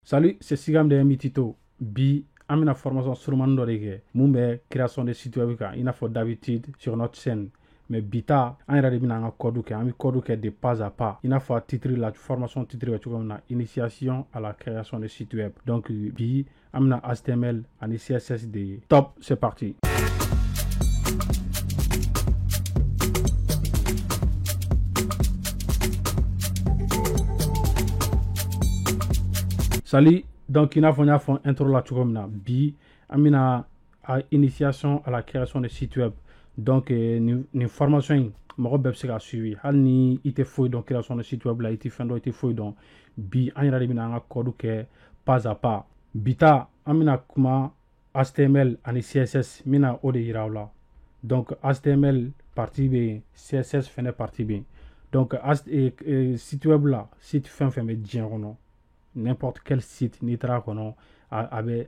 Salut, c'est Sigam de Mitito. Bi, amina formation sur Mandorege. Mumbe création de site web il a fait d'habitude sur notre chaîne. Mais bita, an yɛrɛ de bɛna an ka code kɛ, an bɛ code kɛ de pas à pas. Il a fait titre la formation titre bɛ cogo min na, initiation à la création de site web. Donc bi, an bɛna HTML ani CSS de ye. Top, c'est parti. Salut, donc il a fait une intro là cogo min na. Bi, an bɛna initiation à la création de site web. Donc ni formation in mɔgɔ bɛɛ bɛ se ka suivi hali ni i tɛ foyi dɔn création de site web la i tɛ fɛn dɔn i tɛ foyi dɔn bi an yɛrɛ de bɛna an ka code kɛ pas à pas bita an bɛna kuma HTML ani CSS n bɛna o de yira aw la donc HTML partie bɛ yen CSS fɛnɛ partie bɛ yen donc site web la site fɛn fɛn bɛ diɲɛ kɔnɔ n'importe quel site n'i taara kɔnɔ a bɛ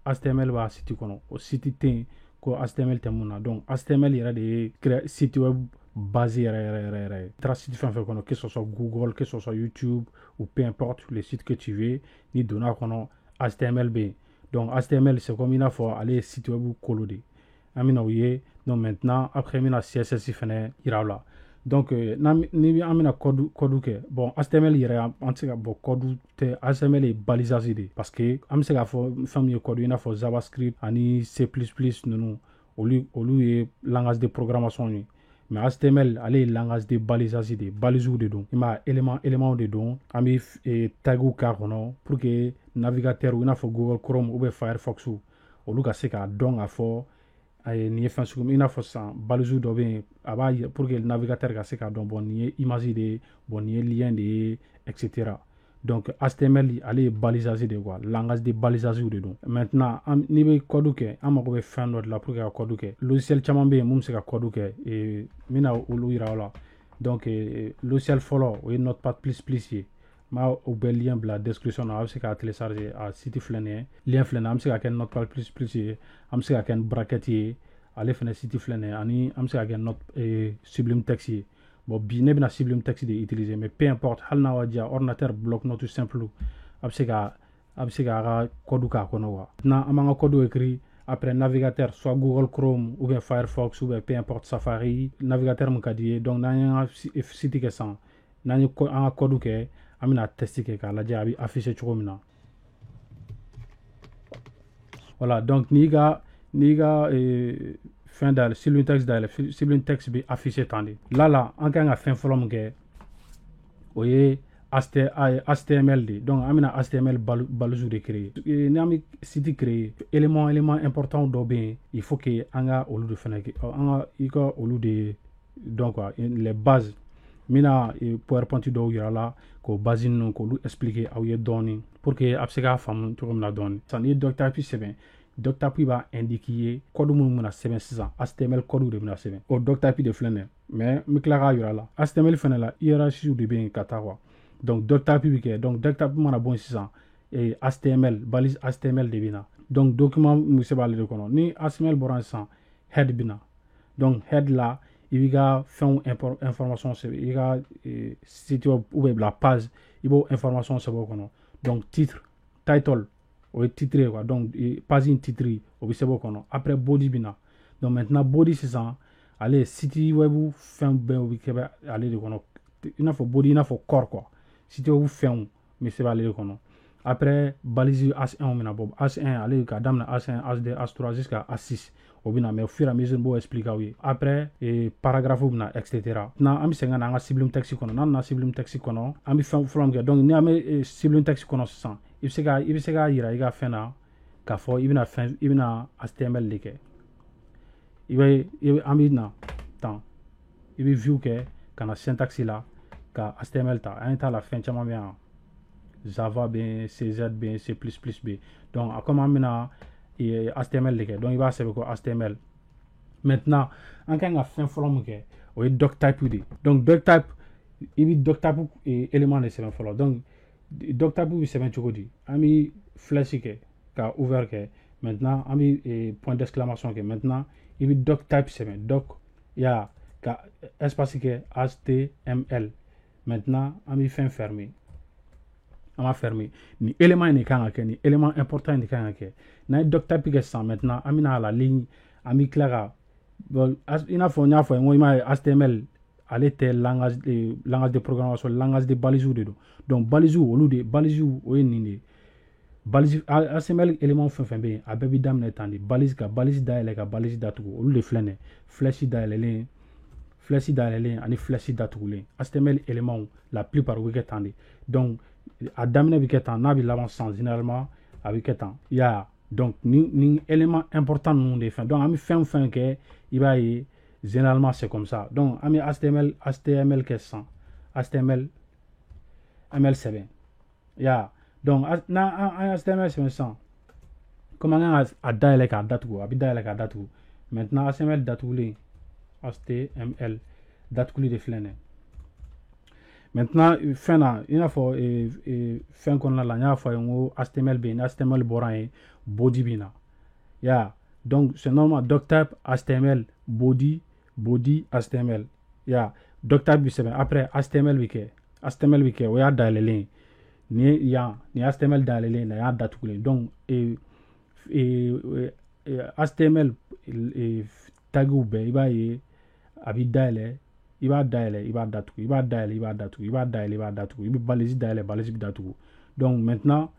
HTML b'a site kɔnɔ o site tɛ yen ko HTML tɛ mun na donc HTML yɛrɛ de ye site web base yɛrɛ tra site fɛn fɛn kɔnɔ que ce soit Google que ce soit YouTube ou peu importe le site que tu veux ni donna kɔnɔ HTML bɛ yen donc HTML c'est comme i n'a fɔ ale ye site web kolo de an bɛna o ye donc maintenant après n bɛna CSS fɛnɛ yira aw la donc ni an bɛna code kɛ bon HTML yɛrɛ an tɛ se ka bɔ code tɛ HTML ye balisage de parce que an bɛ se k'a fɔ fɛn min ye code i n'a fɔ JavaScript ani C++ ninnu olu ye langage de programmation ye mais HTML ale ye langage de balisage de balises de don i m'a élément de don an bɛ tagiw k'a kɔnɔ pour que navigateur i n'a fɔ Google Chrome ou bien Firefox olu ka se k'a dɔn k'a fɔ nin ye fɛn sugu min i n'a fɔ sisan balises dɔ bɛ yen a b'a yira pour que navigateur ka se k'a dɔn bon nin ye image de ye bon nin ye lien de ye etc. donc HTML ale ye balisage de quoi langage de balisage de don maintenant n'i bɛ code kɛ an mago bɛ fɛn dɔ de la pour que ka code kɛ logiciel caman bɛ yen mun bɛ se ka code kɛ n bɛna olu yira aw la donc logiciel fɔlɔ o ye Notepad++ ye n b'a o bɛɛ lien bila description na a bɛ se k'a télécharger a site filɛ nin ye lien filɛ nin ye an bɛ se ka kɛ Notepad++ ye an bɛ se ka kɛ bracket ye ale fɛnɛ site filɛ nin ye ani an bɛ se ka kɛ Sublime Text ye bon bi ne bɛna Sublime Text de utiliser mais peu importe hali n'a b'a diya ordinateur bloc-notes simple a bɛ se k'a ka code k'a kɔnɔ quoi maintenant an b'an ka code écrit après navigateur soit Google Chrome ou bien Firefox ou bien peu importe Safari navigateur mun ka di ye donc n'an y'an ka site kɛ sisan n'an ye an ka code kɛ an bɛna test kɛ k'a lajɛ a bɛ afficher cogo min na voilà donc n'i ka fɛn dayɛlɛ Sublime Text dayɛlɛ Sublime Text bɛ afficher tan de là an kan ka fɛn fɔlɔ min kɛ o ye HTML de donc an bɛna HTML balises de créer ni an bɛ site créer élément important dɔ bɛ yen il faut que an ka olu de fɛnɛ kɛ i ka olu de dɔn quoi les bases n bɛna PowerPoint dɔw yira la k'o base ninnu k'olu expliquer aw ye dɔɔni pour que a bɛ se k'a faamu cogo min na dɔɔni sisan n'i ye doctape sɛbɛn doctape b'a indiquer ye code minnu bɛna sɛbɛn sisan HTML code de bɛna sɛbɛn o doctape de filɛ nin ye mais n bɛ tila k'a yira la HTML fɛnɛ la hiérarchie de bɛ yen ka taa quoi donc doctape bɛ kɛ donc doctape mana bɔ yen sisan HTML balise HTML de bɛ na donc document min bɛ se b'ale de kɔnɔ ni HTML bɔra yen sisan head bɛ na donc head la i b'i ka fɛnw information sɛbɛn i ka site web ou bien la page i b'o information sɛbɛn o kɔnɔ donc title o ye titre ye quoi donc page in titre o bɛ sɛbɛn o kɔnɔ après body bɛ na donc maintenant body sisan ale ye site web fɛn bɛɛ o bɛ kɛ ale de kɔnɔ i n'a fɔ body i n'a fɔ corps quoi site web fɛnw bɛ sɛbɛn ale de kɔnɔ après balise H1 bɛ na bɔ H1 ale ka daminɛ H1 H2 H3 jusqu'à H6 o bɛ na mais au fur et à mesure n b'o expliquer aw ye après paragraphe bɛ na etc maintenant an bɛ segin ka na an ka Sublime Text kɔnɔ n'an nana Sublime Text kɔnɔ an bɛ fɛn fɔlɔ min kɛ donc ni an bɛ Sublime Text kɔnɔ sisan i bɛ se k'a yira i ka fɛn na k'a fɔ i bɛna HTML de kɛ an bɛ na tan i bɛ view kɛ ka na syntaxe la ka HTML ta an ye t'a la fɛn caman bɛ yan Java bɛ yen CZ bɛ yen C++ bɛ yen donc comme an bɛna HTML de kɛ donc i b'a sɛbɛn ko HTML maintenant an kan ka fɛn fɔlɔ min kɛ o ye doctype de donc doctype i bɛ doctype élément de sɛbɛn fɔlɔ donc doctype bɛ sɛbɛn cogo di an bɛ flèche kɛ ka ouvert kɛ maintenant an bɛ point d'exclamation kɛ maintenant i bɛ doctype sɛbɛn doc ya ka espace kɛ HTML maintenant an bɛ fɛn fermer On va fermer. Ni élément ni kan ka ni élément important ni kan ka. Na docteur pique 100 maintenant, amina la ligne, ami clara. Bon, il a fait moi HTML aller tel langage de programmation, langage de balisou de donc balisou au lieu de balisou o ni balise HTML élément fin bien a bɛɛ bi daminɛ tan de balise ka balise dayɛlɛ ka balise datugu olu de filɛ nin flèche dayɛlɛlen ani flèche datugulen HTML élément la plupart bɛ kɛ tan de donc a daminɛ bi kɛ tan n'a bi laban san généralement a bi kɛ tan ya donc ni élément important ninnu de fɛn donc an bi fɛn kɛ i b'a ye généralement c'est comme ça donc an bi HTML kɛ san HTML ML7 ya donc na HTML c'est ça comment on a dayɛlɛ k'a datugu a bi dayɛlɛ k'a datugu maintenant HTML datugulen HTML datuguli de filɛ nin maintenant fɛn na i n'a fɔ fɛn kɔnɔna la n y'a fɔ a ye n ko HTML bɛ yen ni HTML bɔra yen body bɛ na ya donc c'est normal doctype HTML body HTML ya doctype bi sɛbɛn après HTML bi kɛ o y'a dayɛlɛlen ni HTML dayɛlɛlen na y'a datugulen donc HTML tagiw bɛɛ i b'a ye a bi dayɛlɛ i b'a dayɛlɛ i b'a datugu i b'a dayɛlɛ i b'a datugu i b'a dayɛlɛ i b'a datugu i bɛ balise dayɛlɛ balise bi datugu donc maintenant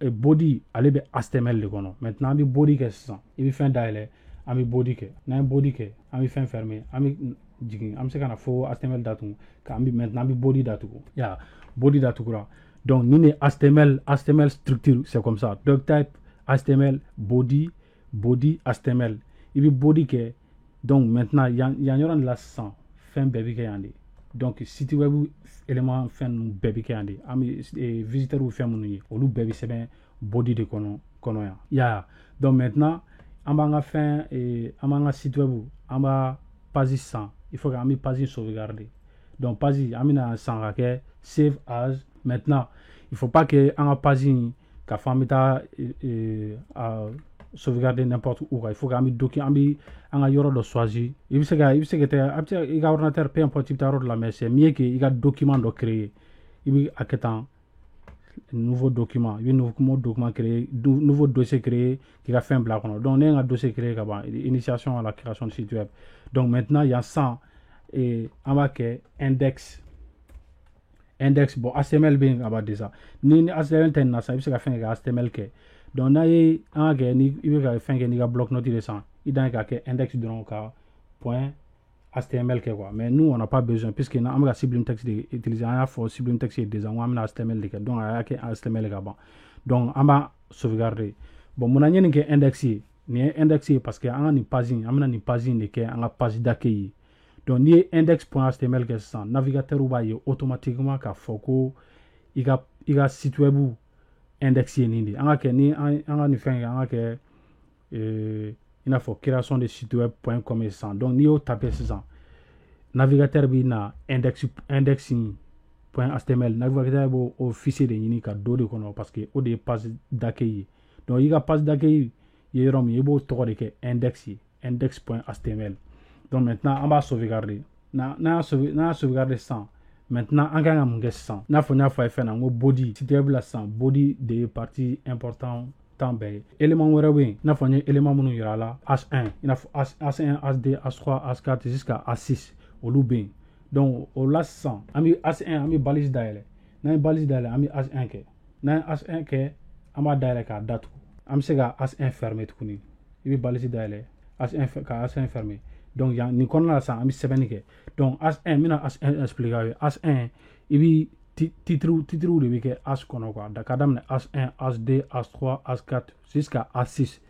body ale bɛ HTML de kɔnɔ maintenant an bɛ body kɛ sisan i bɛ fɛn dayɛlɛ an bɛ body kɛ n'an ye body kɛ an bɛ fɛn fermer an bɛ jigin an bɛ se ka na fo HTML datugu k'an bɛ maintenant an bɛ body datugu ya body datugura donc ni ne HTML structure c'est comme ça doctype HTML body HTML i bɛ body kɛ donc maintenant yan yɔrɔ de la sisan fɛn bɛɛ bɛ kɛ yan de donc site web élément fɛn ninnu bɛɛ bɛ kɛ yan de an bɛ visiteur fɛn minnu ye olu bɛɛ bɛ sɛbɛn body de kɔnɔ yan ya donc maintenant an b'an ka fɛn an b'an ka site web an b'a page san il faut que an bɛ page sauvegarder donc page an bɛna san ka kɛ save as maintenant il faut pas que an ka page in ka fɔ an bɛ taa sauvegarder n'importe où il faut qu'an bɛ an bɛ an ka yɔrɔ dɔ choisir i bɛ se ka i ka ordinateur peu importe i bɛ taa yɔrɔ dɔ la mais c'est mieux que i ka document dɔ créer i bɛ a kɛ tan nouveau document i bɛ nouveau document créer nouveau dossier créer k'i ka fɛn bila a kɔnɔ donc ne ye n ka dossier créer ka ban initiation à la création de site web donc maintenant yan san an b'a kɛ index bon HTML bɛ yen ka ban déjà ni HTML tɛ nin na sisan i bɛ se ka fɛn kɛ ka HTML kɛ donc n'a ye an ka kɛ ni i bɛ ka fɛn kɛ n'i ka bloc note de san i dan ye k'a kɛ index dɔrɔn ka point HTML kɛ quoi mais nous on n'a pas besoin puisque an bɛ ka Sublime Text de utiliser an y'a fɔ Sublime Text ye déjà n ko an bɛna HTML de kɛ donc a y'a kɛ HTML ka ban donc an b'a sauvegarder bon mun na n ye nin kɛ index ye nin ye index ye parce que an ka nin page in an bɛna nin page in de kɛ an ka page d'accueil ye donc n'i ye index.html kɛ sisan navigateur b'a ye automatiquement k'a fɔ ko i ka site web index ye nin de an ka kɛ ni an ka nin fɛn kɛ an ka kɛ i n'a fɔ création de site web.com ye sisan donc n'i y'o taper sisan navigateur b'i na indexing.html navigateur b'o fichier de ɲini ka don de kɔnɔ parce que o de ye page d'accueil ye donc i ka page d'accueil ye yɔrɔ min i b'o tɔgɔ de kɛ index ye index.html donc maintenant an b'a sauvegarder n'an y'a sauvegarder sisan maintenant an kan ka mun kɛ sisan n'a fɔ n y'a fɔ a ye fɛn na n ko body site web la sisan body de ye partie important tan bɛɛ ye élément wɛrɛ bɛ yen i n'a fɔ n ye élément minnu yira a la H1 i n'a fɔ H1 H2 H3 H4 jusqu'à H6 olu bɛ yen donc o la sisan an bɛ H1 an bɛ balise dayɛlɛ n'an ye balise dayɛlɛ an bɛ H1 kɛ n'an ye H1 kɛ an b'a dayɛlɛ k'a datugu an bɛ se ka H1 fermer tuguni i bɛ balise dayɛlɛ H1 ka H1 fermer donc yan nin kɔnɔna la sisan an bɛ sɛbɛnni kɛ donc H1 n bɛna H1 expliquer aw ye H1 i bɛ titre de bɛ kɛ H kɔnɔ quoi ka daminɛ H1 H2 H3 H4 jusqu'à H6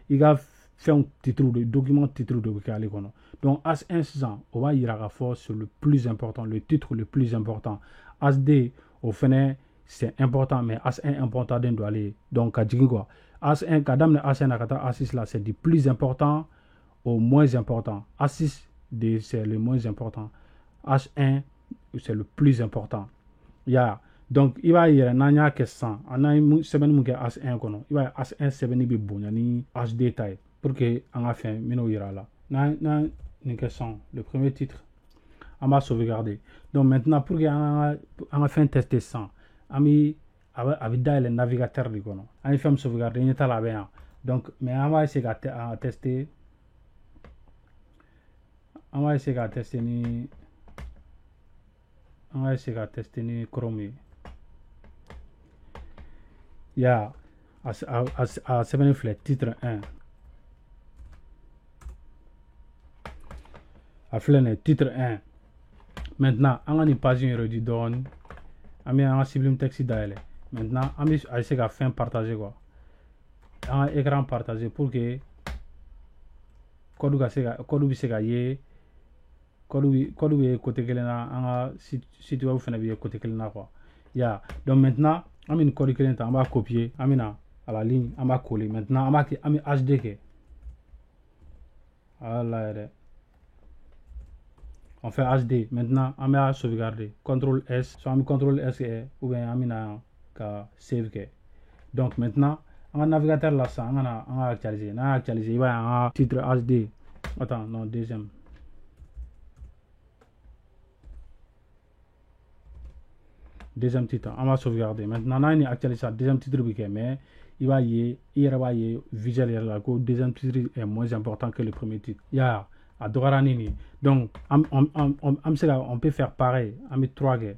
i ka fɛnw titre de document titre de bɛ kɛ ale kɔnɔ donc H1 sisan o b'a yira k'a fɔ c'est le plus important le titre le plus important H2 o fɛnɛ c'est important mais H1 important den don ale ye donc ka jigin quoi H1 ka daminɛ H1 na ka taa H6 la c'est du plus important au moins important. H6 c'est le moins important. H1 c'est le plus important. Yeah. Donc il va y avoir n'an y'a kɛ sisan an n'a sɛbɛnni mun kɛ H1 kɔnɔ i b'a ye H1 sɛbɛnni bɛ bonya ni H2 ta ye pour que an ka fɛn n bɛn'o yira a la n'an nin kɛ sisan le premier titre an b'a sauvegarder donc maintenant pour que an ka fɛn tester sisan an bɛ a bɛ dayɛlɛ navigateur de kɔnɔ an ye fɛn min sauvegarder ɲɛ t'a la a bɛ yan donc mais an b'a essayer ka tester an va essayer ka tester ni Chrome ye ya a sɛbɛnni filɛ titre 1 a filɛ nin titre 1 maintenant an ka nin page in yɛrɛ di dɔɔni an bɛ an ka Sublime Text dayɛlɛ maintenant an bɛ essayer ka fɛn partager quoi an ka écran partager pour que code bɛ se ka ye code bɛ côté kelen na an ka site web fana bɛ ye côté kelen na quoi ya donc maintenant an bɛ nin code kelen ta an b'a copier an bɛ na à la ligne an b'a coller maintenant an bɛ HD kɛ voilà yɛrɛ on fait HD maintenant on va sauvegarder CTRL S soit on CTRL S ou bien on ka save kɛ donc maintenant on navigateur là ça on a actualiser il va un titre HD attends non deuxième titre on va sauvegarder maintenant on a actualisé ça deuxième titre mais il va visuel là que deuxième titre est moins important que le premier titre à Doranini. Donc, on peut faire pareil. On met 3 gars.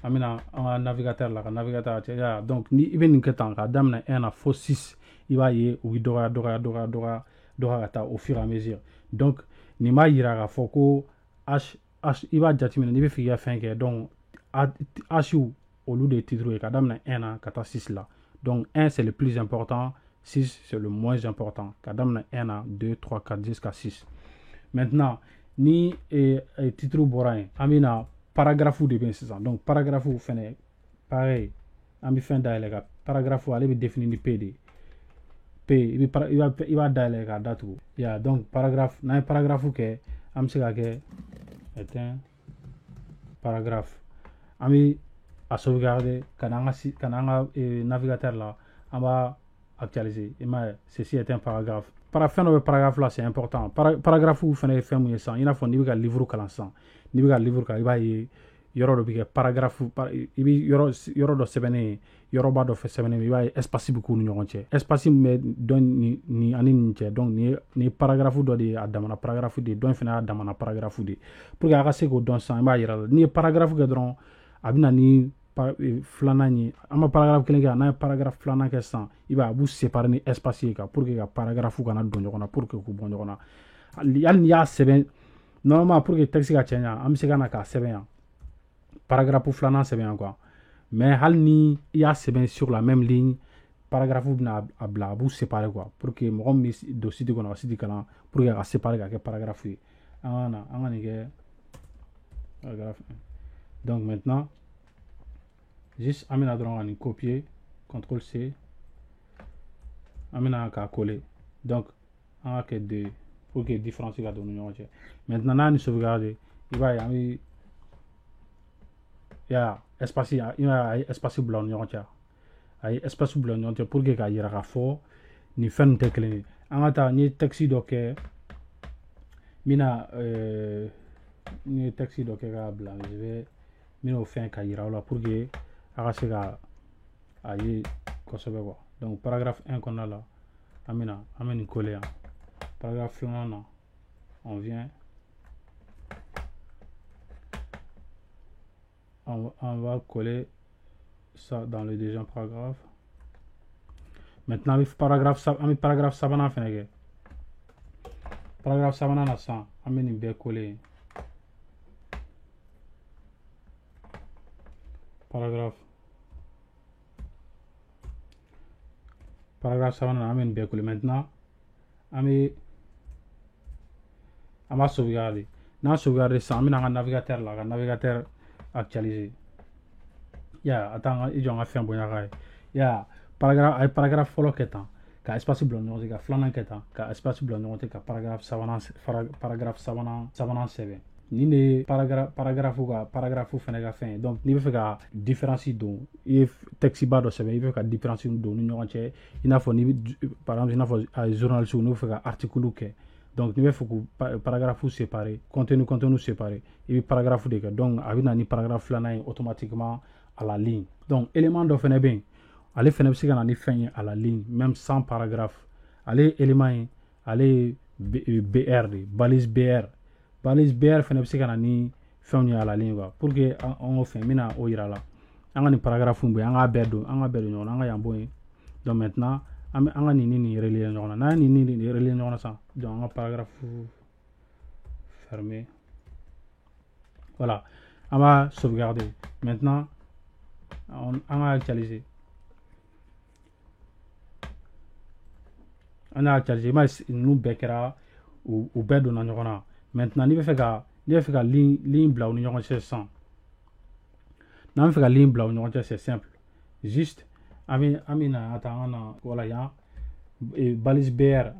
On a un navigateur là. Donc, ni even que tant que dame na un faux 6, il va y ou dora au fur et à mesure. Donc, ni ma ira foko h il va jatimer ni be fiya fin que donc h au lieu de titre que dame na 1 kata 6 là. Donc 1 c'est le plus important, 6 c'est le moins important. Kadam 1, 2, 3, 4 jusqu'à 6. Maintenant, ni titre borain, amina paragraphe de bien c'est ça. Donc paragraphe fait pareil, ami fin d'ailleurs paragraphe aller définir PD. Il va d'ailleurs à date. Ya donc paragraphe, na paragraphe que am se que est un paragraphe. Ami à sauvegarder quand navigateur là on va actualiser ceci est un paragraphe fin de paragraphe là c'est important paragraphe où fait fait ça il a fait niveau livre calansan niveau livre il va yoro do bi paragraphe il bi yoro do sebene yoro ba do fe sebene il va espace beaucoup ni ɲɔgɔn cɛ espace mais don ni ani ni cɛ donc ni paragraphe do de adamana paragraphe de don fana adamana paragraphe de pour que a ka se ko don san il b'a yira ni paragraphe kɛ dɔrɔn a bɛna ni filanan ye an ma paragraphe kelen kɛ n'a ye paragraphe filanan kɛ sisan i b'a b'u séparer ni espace ye pour que ka paragraphe kana don ɲɔgɔn na pour que k'u bɔ ɲɔgɔn na hali n'i y'a sɛbɛn normalement pour que texte ka cɛ ɲa an bɛ se ka na k'a sɛbɛn yan paragraphe filanan sɛbɛn yan quoi mais hali ni i y'a sɛbɛn sur la même ligne paragraphe bɛna a bila a b'u séparer quoi pour que mɔgɔ min bɛ don site kɔnɔ ka site kalan pour que ka séparer ka kɛ paragraphe ye an ka nin kɛ paragraphe 1 donc maintenant juste amena dɔrɔn ka copier CTRL C amena ka coller donc on va que 2 pour que différence ka don ni ɲɔgɔn cɛ maintenant n'a ni sauvegarder il va y ami ya espace il va espace bila ni ɲɔgɔn cɛ ay espace bila ni ɲɔgɔn cɛ pour que ka yira ka fɔ ni fɛn tɛ kelen ye an ka taa n ye texte dɔ kɛ mina n ye texte dɔ kɛ ka bila je vais min'o fɛn ka yira o la pour que a ka se ka a ye kosɛbɛ quoi donc paragraphe 1 kɔnɔna la an bɛ nin coller yan paragraphe filanan na on vient on va coller ça dans le deuxième paragraphe maintenant an bɛ paragraphe sabanan fɛnɛ kɛ paragraphe sabanan na sisan an bɛ nin bɛɛ coller paragraphe sabanan an bɛ nin bɛɛ coller maintenant an b'a sauvegarder n'an sauvegarder sisan an bɛ na an ka navigateur la ka navigateur actualiser ya attends i jɔ n ka fɛn bonya ka ye ya paragraphe fɔlɔ kɛ tan ka espace bila ɲɔgɔn cɛ ka filanan kɛ tan ka espace bila ɲɔgɔn cɛ ka paragraphe sabanan sɛbɛn ni de ye paragraphe fɛnɛ ka fɛn ye donc n'i bɛ fɛ ka différence don i ye texte ba dɔ sɛbɛn i bɛ fɛ ka différence don ni ɲɔgɔn cɛ i n'a fɔ par exemple i n'a fɔ journaliste n'u bɛ fɛ ka article kɛ Donc il faut que paragraphe séparé, contenu séparé, et paragraphe de donc avec un paragraphe là automatiquement à la ligne. Donc élément de fait bien, allez faire une fin à la ligne, même sans paragraphe. Allez élément, allez BR, balise BR, fait une fin à la ligne pour que on fait mina au ira là. On a un paragraphe on a bedo, on a bedo, donc maintenant on a ni relié on a ni relié on ça donc un paragraphe fermé. Voilà, on va sauvegarder. Maintenant on a actualisé. On a actualisé, mais nous bekera ou bedo na ñogona. Maintenant ni fait ka ligne blanc ni ñogon c'est 100. N'a fait ka ligne blanc ni c'est simple. Juste amina attends voilà ya balise BR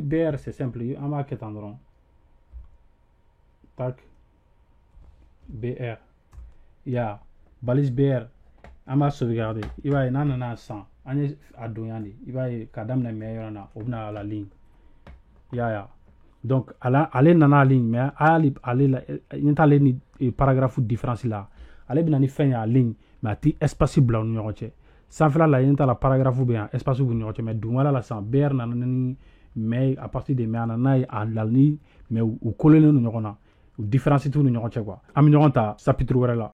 BR c'est simple on va qu'attendre tac BR ya balise BR on va sauvegarder il va nana 100 ane adoyandi il va kadam na meilleur na obna la ligne ya donc aller nana ligne mais aller la ni paragraphe différence là aller bina ni fin ya ligne mais ti espace blanc ni ñogoche sans faire la ligne la paragraphe bien espace bu ñogoche mais dumala la sans ber nanani mais à partir de mais nana à la ligne mais ou coller no ñogona ou différence tout no ñogoche quoi am ñogota chapitre wala